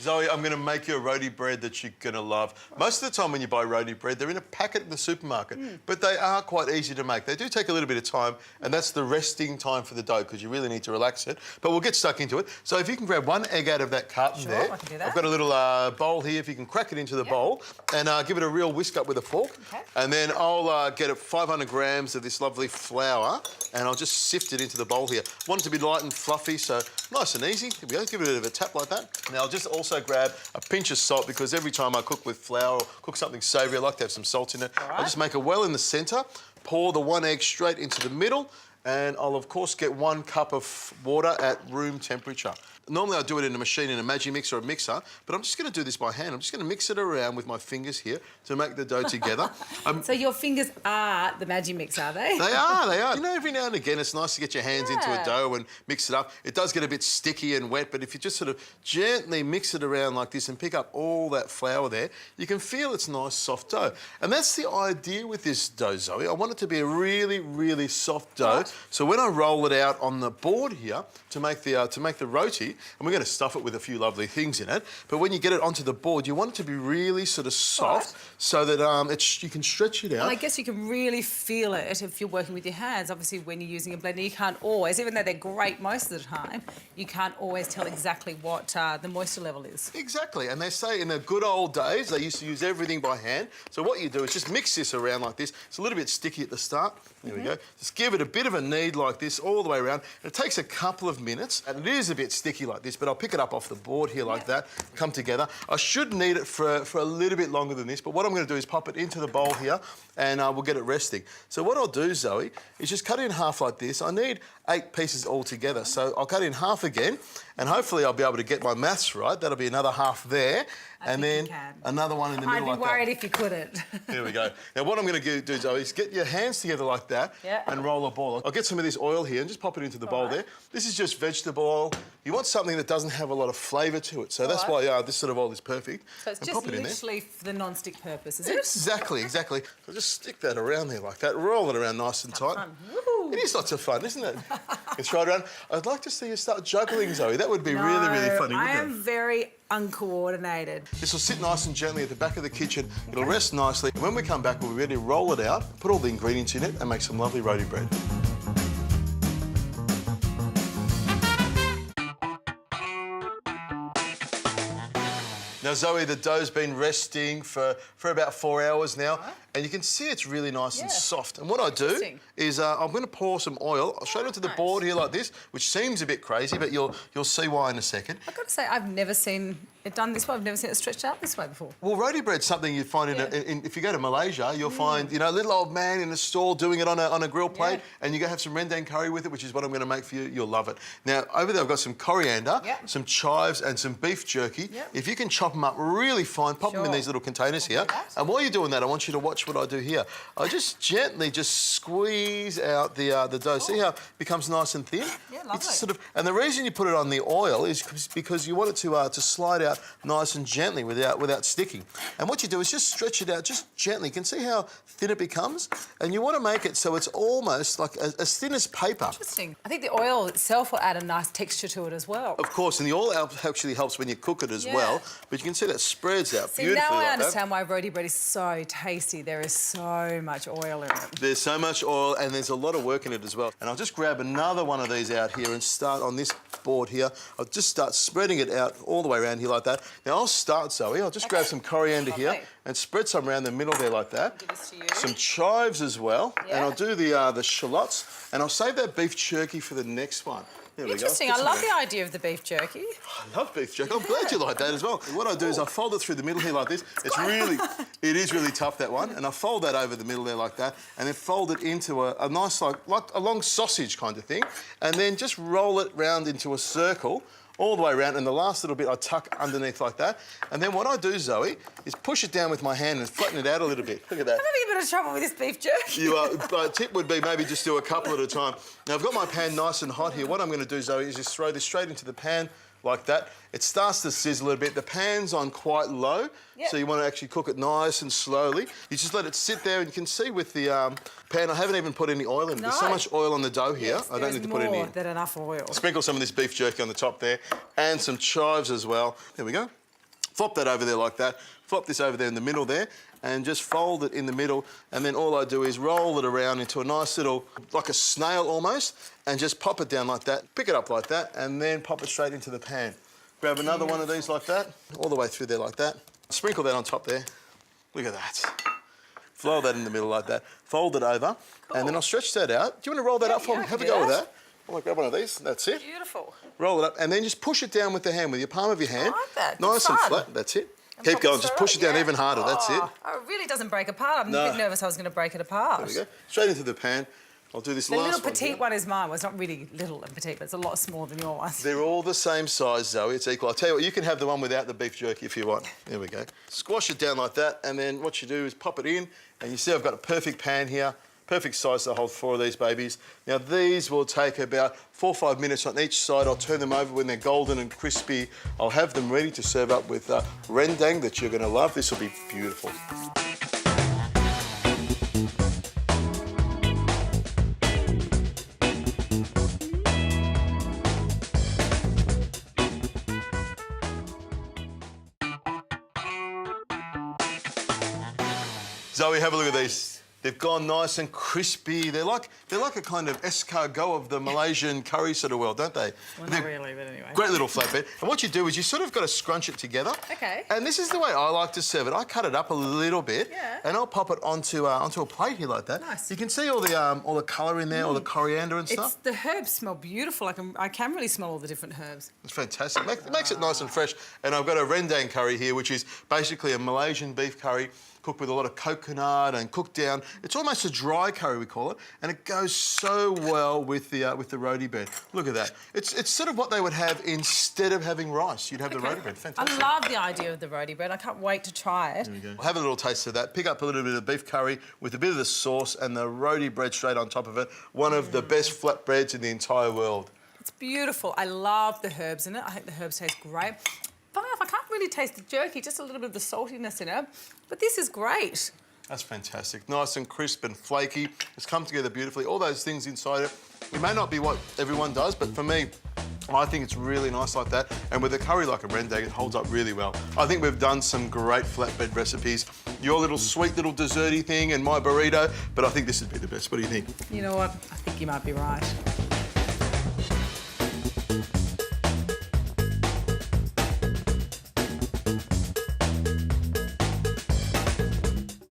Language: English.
Zoe, I'm going to make you a roti bread that you're going to love. Most of the time when you buy roti bread, they're in a packet in the supermarket, but they are quite easy to make. They do take a little bit of time, and that's the resting time for the dough because you really need to relax it. But we'll get stuck into it. So if you can grab one egg out of that carton there. I can do that. I've got a little bowl here. If you can crack it into the bowl and give it a real whisk up with a fork. Okay. And then I'll get 500 grams of this lovely flour and I'll just sift it into the bowl here. I want it to be light and fluffy, so nice and easy. Here we go. Give it a bit of a tap like that. Now I'll just also grab a pinch of salt because every time I cook with flour or cook something savoury, I like to have some salt in it. I'll just make a well in the centre, pour the one egg straight into the middle, and I'll of course get 1 cup of water at room temperature. Normally I do it in a machine, in a Magimix or a mixer, but I'm just going to do this by hand. I'm just going to mix it around with my fingers here to make the dough together. So your fingers are the Magimix, are they? They are. You know, every now and again it's nice to get your hands into a dough and mix it up. It does get a bit sticky and wet, but if you just sort of gently mix it around like this and pick up all that flour there, you can feel it's nice, soft dough. And that's the idea with this dough, Zoe. I want it to be a really, really soft dough. Right. So when I roll it out on the board here to make the roti, and we're going to stuff it with a few lovely things in it, but when you get it onto the board, you want it to be really sort of soft so that you can stretch it out. Well, I guess you can really feel it if you're working with your hands. Obviously, when you're using a blender, you can't always, even though they're great most of the time, you can't always tell exactly what the moisture level is. Exactly, and they say in the good old days, they used to use everything by hand. So what you do is just mix this around like this. It's a little bit sticky at the start. There we go. Just give it a bit of a knead like this all the way around. It takes a couple of minutes, and it is a bit sticky like this, but I'll pick it up off the board here like that, come together. I should knead it for a little bit longer than this, but what I'm going to do is pop it into the bowl here, and we'll get it resting. So what I'll do, Zoe, is just cut it in half like this. I need 8 pieces all together, so I'll cut it in half again, and hopefully I'll be able to get my maths right. That'll be another half there, and then another one in the middle like that. I'd be worried if you couldn't. There we go. Now what I'm going to do, Zoe, is get your hands together like that and roll a ball. I'll get some of this oil here and just pop it into the bowl there. This is just vegetable oil. You want something that doesn't have a lot of flavour to it, so that's why this sort of oil is perfect. So it's just literally for the non-stick purpose, is it? Exactly. So just stick that around there like that, roll it around nice and tight. It is lots of fun, isn't it? You throw it around. I'd like to see you start juggling, Zoe. That would be really, really funny, wouldn't it? I am very uncoordinated. This will sit nice and gently at the back of the kitchen. It'll rest nicely. When we come back, we'll be ready to roll it out, put all the ingredients in it and make some lovely roti bread. Now, Zoe, the dough's been resting for about 4 hours now, and you can see it's really nice and soft. And what I do is I'm going to pour some oil straight onto the board here like this, which seems a bit crazy, but you'll see why in a second. I've got to say, I've never seen it done this way. I've never seen it stretched out this way before. Well, roti bread's something you find if you go to Malaysia, you'll find, you know, a little old man in a stall doing it on a grill plate, and you go have some rendang curry with it, which is what I'm going to make for you. You'll love it. Now, over there I've got some coriander, some chives and some beef jerky. If you can chop them up really fine, pop them in these little containers here. And while you're doing that, I want you to watch what I do here. I just gently squeeze out the dough. See how it becomes nice and thin? Yeah, lovely. It's and the reason you put it on the oil is because you want it to slide out nice and gently without sticking. And what you do is just stretch it out just gently. You can see how thin it becomes, and you want to make it so it's almost like as thin as paper. Interesting. I think the oil itself will add a nice texture to it as well. Of course, and the oil actually helps when you cook it as well, but you can see that spreads out beautifully. Now I understand why roti bread is so tasty. There is so much oil in it. There's so much oil and there's a lot of work in it as well. And I'll just grab another one of these out here and start on this board here. I'll just start spreading it out all the way around here like that. Now I'll start, Zoe. I'll just grab some coriander here and spread some around the middle there like that. Give this to you. Some chives as well. And I'll do the shallots, and I'll save that beef jerky for the next one. Interesting. I love the idea of the beef jerky. I love beef jerky. I'm glad you like that as well. What I do is I fold it through the middle here like this. It is really tough, that one. And I fold that over the middle there like that, and then fold it into a nice, like a long sausage kind of thing, and then just roll it round into a circle all the way around, and the last little bit I tuck underneath like that. And then what I do, Zoe, is push it down with my hand and flatten it out a little bit. Look at that. I'm having a bit of trouble with this beef jerky. You are, but a tip would be maybe just do a couple at a time. Now, I've got my pan nice and hot here. What I'm going to do, Zoe, is just throw this straight into the pan like that. It starts to sizzle a little bit. The pan's on quite low, so you want to actually cook it nice and slowly. You just let it sit there, and you can see with the pan, I haven't even put any oil in it. There's so much oil on the dough here, I don't need to put any in. More than enough oil. Sprinkle some of this beef jerky on the top there, and some chives as well. There we go. Flop that over there like that. Flop this over there in the middle there, and just fold it in the middle. And then all I do is roll it around into a nice little, like a snail almost, and just pop it down like that. Pick it up like that, and then pop it straight into the pan. Grab another one of these like that, all the way through there like that. Sprinkle that on top there. Look at that. Flow that in the middle like that. Fold it over, and then I'll stretch that out. Do you want to roll that up for me? Have a go with that. I'm going to grab one of these. That's it. Beautiful. Roll it up, and then just push it down with the hand, with your palm of your hand. I like that. Nice and flat. That's it. Keep going. Just push it down even harder. That's it. Oh, it really doesn't break apart. I'm a bit nervous I was going to break it apart. There we go. Straight into the pan. I'll do this last one. The little petite one is mine. Well, it's not really little and petite, but it's a lot smaller than your one. They're all the same size, Zoe. It's equal. I'll tell you what, you can have the one without the beef jerky if you want. There we go. Squash it down like that, and then what you do is pop it in, and you see I've got a perfect pan here. Perfect size to hold 4 of these babies. Now, these will take about 4 or 5 minutes on each side. I'll turn them over when they're golden and crispy. I'll have them ready to serve up with rendang that you're going to love. This will be beautiful. Zoe, have a look at these. They've gone nice and crispy. They're like a kind of escargot of the Malaysian curry sort of world, don't they? Well, not really, but anyway. Great little flatbread. And what you do is you sort of got to scrunch it together. Okay. And this is the way I like to serve it. I cut it up a little bit, and I'll pop it onto a plate here like that. Nice. You can see all the colour in there, all the coriander and stuff. The herbs smell beautiful. I can really smell all the different herbs. It's fantastic. It makes it nice and fresh. And I've got a rendang curry here, which is basically a Malaysian beef curry cooked with a lot of coconut and cooked down. It's almost a dry curry, we call it, and it goes so well with the roti bread. Look at that. It's sort of what they would have instead of having rice. You'd have the roti bread. Fantastic. I love the idea of the roti bread. I can't wait to try it. There we go. Have a little taste of that. Pick up a little bit of beef curry with a bit of the sauce and the roti bread straight on top of it. One of the best flatbreads in the entire world. It's beautiful. I love the herbs in it. I think the herbs taste great. Funny enough, I can't really taste the jerky, just a little bit of the saltiness in it. But this is great. That's fantastic. Nice and crisp and flaky. It's come together beautifully. All those things inside it. It may not be what everyone does, but for me, I think it's really nice like that. And with a curry like a rendang, it holds up really well. I think we've done some great flatbread recipes. Your little sweet little desserty thing and my burrito, but I think this would be the best. What do you think? You know what? I think you might be right.